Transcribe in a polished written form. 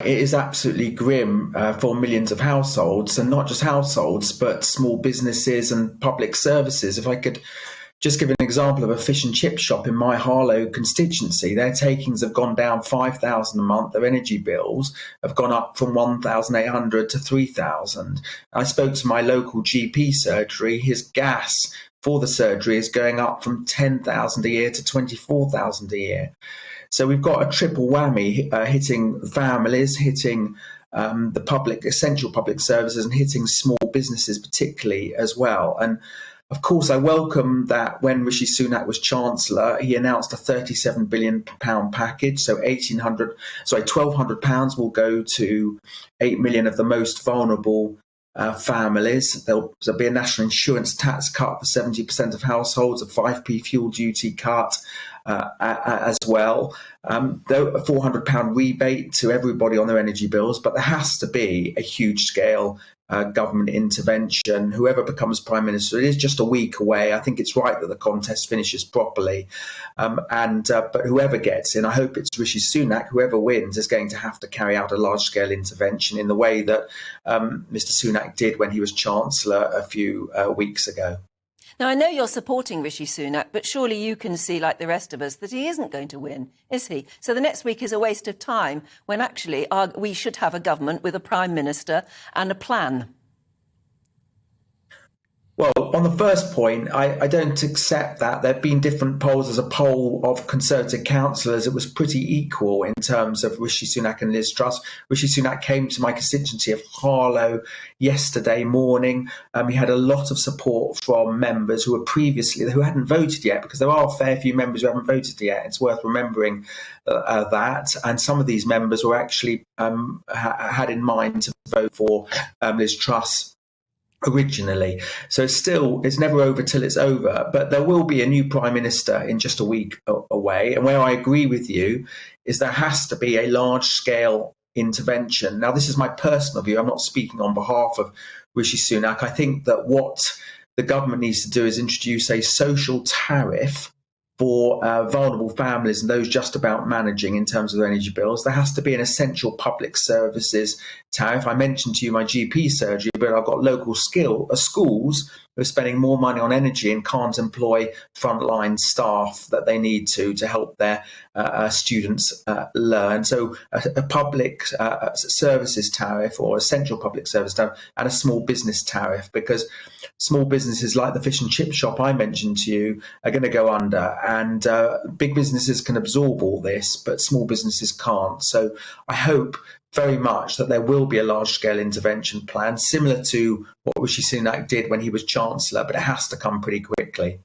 It is absolutely grim for millions of households, and not just households, but small businesses and public services. If I could just give an example of a fish and chip shop in my Harlow constituency, their takings have gone down 5,000 a month. Their energy bills have gone up from 1,800 to 3,000. I spoke to my local GP surgery. His gas for the surgery is going up from 10,000 a year to 24,000 a year. So we've got a triple whammy hitting families, hitting the public, essential public services, and hitting small businesses particularly as well. And of course, I welcome that when Rishi Sunak was Chancellor, he announced a £37 billion package. So £1,200 will go to 8 million of the most vulnerable families. There'll be a national insurance tax cut for 70% of households, a 5p fuel duty cut as well. Though a £400 rebate to everybody on their energy bills, but there has to be a huge scale government intervention. Whoever becomes Prime Minister, it is just a week away. I think it's right that the contest finishes properly. But whoever gets in, I hope it's Rishi Sunak, whoever wins is going to have to carry out a large-scale intervention in the way that Mr Sunak did when he was Chancellor a few weeks ago. Now, I know you're supporting Rishi Sunak, but surely you can see, like the rest of us, that he isn't going to win, is he? So the next week is a waste of time when actually we should have a government with a Prime Minister and a plan. Well, on the first point, I don't accept that. There have been different polls. As a poll of Conservative councillors, it was pretty equal in terms of Rishi Sunak and Liz Truss. Rishi Sunak came to my constituency of Harlow yesterday morning. He had a lot of support from members who hadn't voted yet, because there are a fair few members who haven't voted yet. It's worth remembering that. And some of these members were actually had in mind to vote for Liz Truss originally. So it's never over till it's over. But there will be a new Prime Minister in just a week away. And where I agree with you is there has to be a large-scale intervention. Now, this is my personal view. I'm not speaking on behalf of Rishi Sunak. I think that what the government needs to do is introduce a social tariff for vulnerable families and those just about managing in terms of their energy bills. There has to be an essential public services tariff. I mentioned to you my GP surgery, but I've got local schools who are spending more money on energy and can't employ frontline staff that they need to help their students learn. So a public services tariff, or essential public service tariff, and a small business tariff, because small businesses like the fish and chip shop I mentioned to you are going to go under, and big businesses can absorb all this, but small businesses can't. So I hope very much that there will be a large-scale intervention plan, similar to what Rishi Sunak did when he was Chancellor, but it has to come pretty quickly.